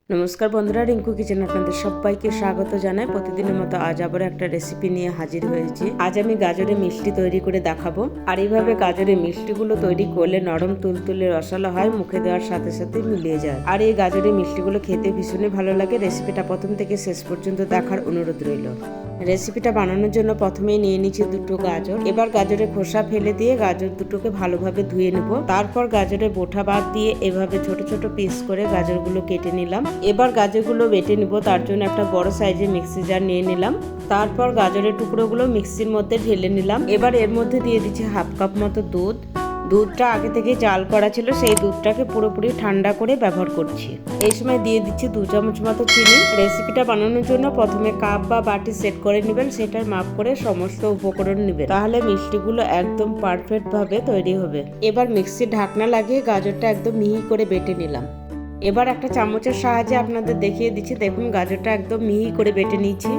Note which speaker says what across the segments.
Speaker 1: নমস্কার বন্ধুরা, রিঙ্কু কিচেনে আপনাদের সবাইকে স্বাগত জানাই। প্রতিদিনের মতো আজ আবার একটা রেসিপি নিয়ে হাজির হয়েছি। আজ আমি গাজরের মিষ্টি তৈরি করে দেখাবো। আর এইভাবে গাজরের মিষ্টিগুলো তৈরি করলে নরম তুলতুলে রসালো হয়, মুখে দেওয়ার সাথে সাথে মিলিয়ে যায়। আর এই গাজরের মিষ্টিগুলো খেতে ভীষণই ভালো লাগে। রেসিপিটা প্রথম থেকে শেষ পর্যন্ত দেখার অনুরোধ রইল। রেসিপিটা বানানোর জন্য প্রথমেই নিয়ে নিচ্ছি দুটো গাজর। এবার গাজরের খোসা ফেলে দিয়ে গাজর দুটোকে ভালোভাবে ধুয়ে নেব। তারপর গাজরের বোটা বাদ দিয়ে এভাবে ছোট ছোট পিস করে গাজরগুলো কেটে নিলাম। এবার গাজরগুলো বেটে নিব। তার জন্য একটা বড় সাইজের মিক্সি জার নিয়ে নিলাম। তারপর গাজরের টুকরোগুলো মিক্সির মধ্যে ঢেলে নিলাম। এবার এর মধ্যে দিয়ে দিচ্ছি হাফ কাপ মতো দুধ। দুধটা আগে থেকে জাল করা ছিল, সেই দুধটাকে পুরোপুরি ঠান্ডা করে ব্যবহার করছি। এই সময় দিয়ে দিচ্ছি 2 চামচ মতো চিনি। রেসিপিটা বানানোর জন্য প্রথমে কাপ বা বাটি সেট করে নেবেন, সেটার মাপ করে সমস্ত উপকরণ নেবেন, তাহলে মিষ্টিগুলো একদম পারফেক্ট ভাবে তৈরি হবে। এবার মিক্সির ঢাকনা লাগিয়ে গাজরটা একদম মিহি করে বেটে নিলাম। এবার একটা চামচের সাহায্যে আপনাদের দেখিয়ে দিচ্ছি। দেখুন গাজরটা একদম মিহি করে বেটে নিয়েছি।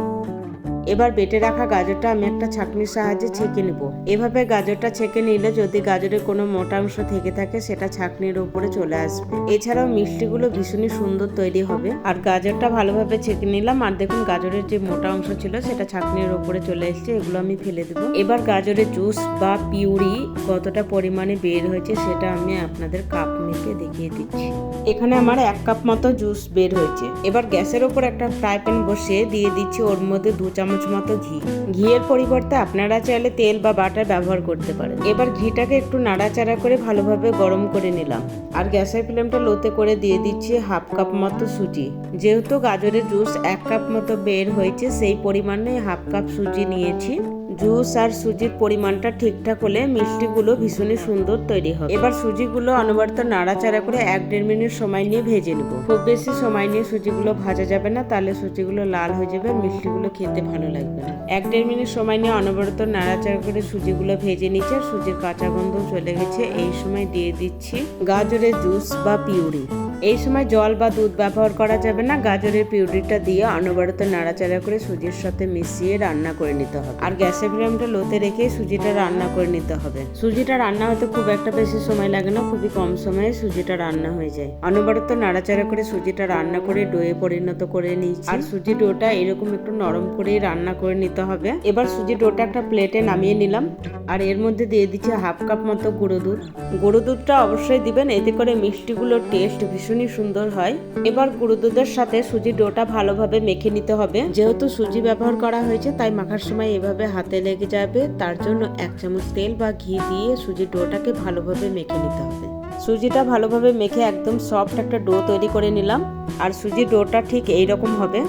Speaker 1: এবার বেটে রাখা গাজরটা আমি একটা ছাঁকনির সাহায্যে ছেঁকে নেব। এভাবে গাজরটা ছেঁকে নিলে যদি গাজরের কোনো মোটা অংশ থেকে থাকে সেটা ছাঁকনির উপরে চলে আসবে। এছাড়াও মিষ্টিগুলো ভীষণই সুন্দর তৈরি হবে। আর গাজরটা ভালোভাবে ছেঁকে নিলাম। আর দেখুন গাজরের যে মোটা অংশ ছিল সেটা ছাঁকনির উপরে চলে এসেছে, এগুলো আমি ফেলে দেবো। এবার গাজরের জুস বা পিউরি কতটা পরিমাণে বের হয়েছে সেটা আমি আপনাদের কাপ মেপে দেখিয়ে দিচ্ছি। এখানে আমার 1 কাপ মতো জুস বের হয়েছে। এবার গ্যাসের ওপর একটা ফ্রাই প্যান বসিয়ে দিয়ে দিচ্ছি ওর মধ্যে 2 চামচ মতো ঘি। ঘিয়ের পরিবর্তে আপনারা চাইলে তেল বা বাটার ব্যবহার করতে পারেন। এবার ঘিটাকে একটু নাড়াচাড়া করে ভালোভাবে গরম করে নিলাম। আর গ্যাসের ফ্লেমটা লোতে করে দিয়ে দিচ্ছি হাফ কাপ মতো সুজি। যেহেতু গাজরের জুস 1 কাপ মতো বের হয়েছে, সেই পরিমাণে হাফ কাপ সুজি নিয়েছি। জুস আর সুজির পরিমাণটা ঠিকঠাক হলে মিষ্টিগুলো ভীষণই সুন্দর তৈরি হবে। এবার সুজিগুলো অনবরত নাড়াচাড়া করে 1-1.5 মিনিট সময় নিয়ে ভেজে নেব। খুব বেশি সময় নিয়ে সুজিগুলো ভাজা যাবে না, তাহলে সুজিগুলো লাল হয়ে যাবে, মিষ্টিগুলো খেতে ভালো লাগবে না। 1-1.5 মিনিট সময় নিয়ে অনবরত নাড়াচাড়া করে সুজিগুলো ভেজে নিচ্ছে। সুজির কাঁচা গন্ধ চলে গেছে। এই সময় দিয়ে দিচ্ছি গাজরের জুস বা পিউরি। এই সময় জল বা দুধ ব্যবহার করা যাবে না। গাজরের পিউরিটা দিয়ে অনবরত নাড়াচাড়া করে সুজির সাথে মিশিয়ে রান্না করে নিতে হবে। আর গ্যাসের ফ্লেমটা লোতে রেখে সুজিটা রান্না করে নিতে হবে। সুজিটা রান্না হতে খুব একটা বেশি সময় লাগে না, খুবই কম সময়ে সুজিটা রান্না হয়ে যায়। অনবরত নাড়াচাড়া করে সুজিটা রান্না করে ডোয়ে পরিণত করে নিচ্ছি। আর সুজি ডোটা এরকম একটু নরম করেই রান্না করে নিতে হবে। এবার সুজি ডোটা একটা প্লেটে নামিয়ে নিলাম। আর এর মধ্যে দিয়ে দিচ্ছি হাফ কাপ মতো গুঁড়ো দুধ। গুঁড়ো দুধটা অবশ্যই দিবেন, এতে করে মিষ্টিগুলোর টেস্ট ভীষণই সুন্দর হয়। এবার গুঁড়ো দুধের সাথে সুজি ডোটা ভালোভাবে মেখে নিতে হবে। যেহেতু সুজি ব্যবহার করা হয়েছে তাই মাখার সময় এভাবে হাতে লেগে যাবে, তার জন্য 1 চামচ তেল বা ঘি দিয়ে সুজি ডোটাকে ভালোভাবে মেখে নিতে হবে। সুজিটা ভালোভাবে মেখে একদম সফট একটা ডো তৈরি করে নিলাম। আর সুজি ডোটা ঠিক এইরকম হবে।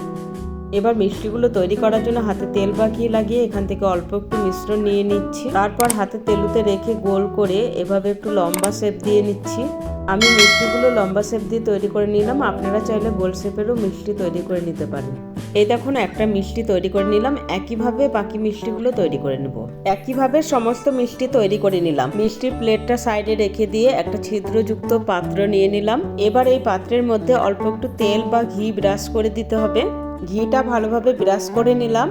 Speaker 1: এবার মিষ্টিগুলো তৈরি করার জন্য হাতে তেল বা ঘি লাগিয়ে এখান থেকে অল্প একটু মিশ্রণ নিয়ে নিচ্ছি। তারপর হাতে তেলুতে রেখে গোল করে এভাবে একটু লম্বা শেপ দিয়ে নিচ্ছি। আমি মিষ্টিগুলো লম্বা শেপ দিয়ে তৈরি করে নিলাম। আপনারা চাইলে গোল শেপেরও মিষ্টি তৈরি করে নিতে পারেন। এই দেখুন একটা মিষ্টি তৈরি করে নিলাম। একইভাবে বাকি মিষ্টিগুলো তৈরি করে নেব। একইভাবে সমস্ত মিষ্টি তৈরি করে নিলাম। মিষ্টির প্লেটটা সাইডে রেখে দিয়ে একটা ছিদ্রযুক্ত পাত্র নিয়ে নিলাম। এবার এই পাত্রের মধ্যে অল্প একটু তেল বা ঘি ব্রাশ করে দিতে হবে। ঘিটা ভালোভাবে ব্রাশ করে নিলাম।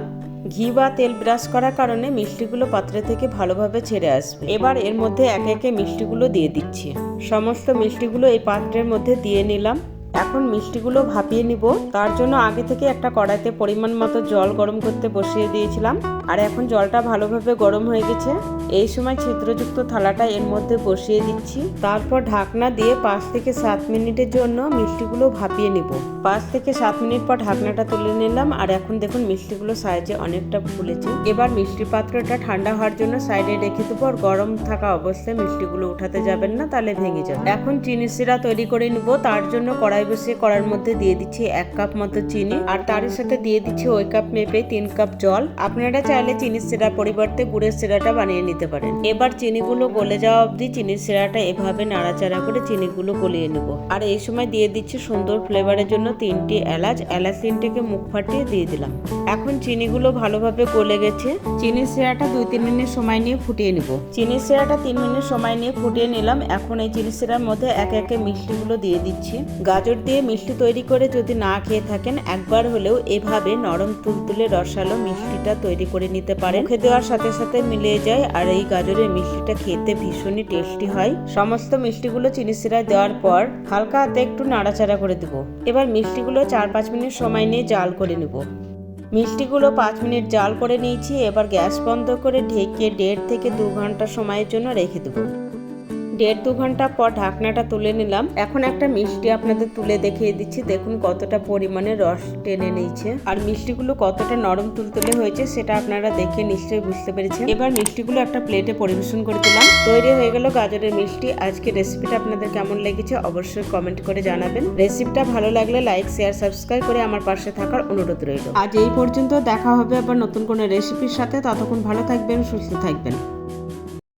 Speaker 1: ঘি বা তেল ব্রাশ করার কারণে মিষ্টিগুলো পাত্রে থেকে ভালোভাবে ছেড়ে আসবে। এবার এর মধ্যে একে একে মিষ্টিগুলো দিয়ে দিচ্ছি। সমস্ত মিষ্টিগুলো এই পাত্রের মধ্যে দিয়ে নিলাম। এখন মিষ্টিগুলো ভাপিয়ে নিব। তার জন্য আগে থেকে একটা কড়াইতে পরিমাণ মতো জল গরম করতে বসিয়ে দিয়েছিলাম। আর এখন জলটা ভালোভাবে গরম হয়ে গেছে। এই সময় ছিদ্রযুক্ত থালাটা এর মধ্যে বসিয়ে দিচ্ছি। তারপর ঢাকনা দিয়ে 5 থেকে 7 মিনিটের জন্য মিষ্টিগুলো ভাপিয়ে নিব। 5 থেকে 7 মিনিট পর ঢাকনাটা তুলে নিলাম। আর এখন দেখুন মিষ্টিগুলো সাইজে অনেকটা ফুলেছে। এবার মিষ্টি পাত্রটা ঠান্ডা হওয়ার জন্য সাইডে রেখে দেবো। আর গরম থাকা অবস্থায় মিষ্টিগুলো উঠাতে যাবেন না, তাহলে ভেঙে যাবে। এখন চিনি সিরা তৈরি করে নিব। তার জন্য কড়াই বসিয়ে কড়াইয়ের মধ্যে দিয়ে দিচ্ছি 1 কাপ মতো চিনি। আর তার সাথে দিয়ে দিচ্ছি ওই কাপ মেপে 3 কাপ জল। আপনারা চাইলে চিনির সিরার পরিবর্তে গুড়ের সিরাটা বানিয়ে নিতে পারেন। এবার চিনিগুলো গলে যাওয়া অবধি চিনির সিরাটা এভাবে নাড়াচাড়া করে চিনিগুলো গলিয়ে নেব। আর এই সময় দিয়ে দিচ্ছি সুন্দর ফ্লেভারের জন্য 3টি এলাচ। এলাচ 3টিকে মুখ ফাটিয়ে দিয়ে দিলাম। এখন চিনিগুলো ভালোভাবে গলে গেছে। চিনির সিরাটা 2-3 মিনিট সময় নিয়ে ফুটিয়ে নিব। চিনির সিরাটা 3 মিনিট সময় নিয়ে ফুটিয়ে নিলাম। এখন এই চিনির সিরার মধ্যে একে একে মিষ্টিগুলো দিয়ে দিচ্ছি। গাজর গাজর দিয়ে মিষ্টি তৈরি করে যদি না খেয়ে থাকেন, একবার হলেও এভাবে নরম তুলতুলে রসালো মিষ্টিটা তৈরি করে নিতে পারেন। মুখে দেওয়ার সাথে সাথে মিলিয়ে যায় আর এই গাজরের মিষ্টিটা খেতে ভীষণই টেস্টি হয়। সমস্ত মিষ্টিগুলো চিনি শিরায় দেওয়ার পর হালকা হাতে একটু নাড়াচাড়া করে দেবো। এবার মিষ্টিগুলো 4-5 মিনিট সময় নিয়ে জাল করে নেব। মিষ্টিগুলো 5 মিনিট জাল করে নিয়েছি। এবার গ্যাস বন্ধ করে ঢেকে 1.5 থেকে 2 ঘন্টা সময়ের জন্য রেখে দেবো। 1.5-2 ঘন্টা পর ঢাকনাটা তুলে নিলাম। এখন একটা মিষ্টি আপনাদের তুলে দেখিয়ে দিচ্ছি। দেখুন কতটা পরিমাণে রস টেনে নিয়েছে আর মিষ্টিগুলো কতটা নরম তুলতুলে হয়েছে সেটা আপনারা দেখে নিশ্চয়ই বুঝতে পেরেছেন। এবার মিষ্টিগুলো একটা প্লেটে পরিবেশন করে দিলাম। তৈরি হয়ে গেল গাজরের মিষ্টি। আজকে রেসিপিটা আপনাদের কেমন লেগেছে অবশ্যই কমেন্ট করে জানাবেন। রেসিপিটা ভালো লাগলে লাইক, শেয়ার, সাবস্ক্রাইব করে আমার পাশে থাকার অনুরোধ রইল। আজ এই পর্যন্ত। দেখা হবে আবার নতুন কোনো রেসিপির সাথে। ততক্ষণ ভালো থাকবেন, সুস্থ থাকবেন।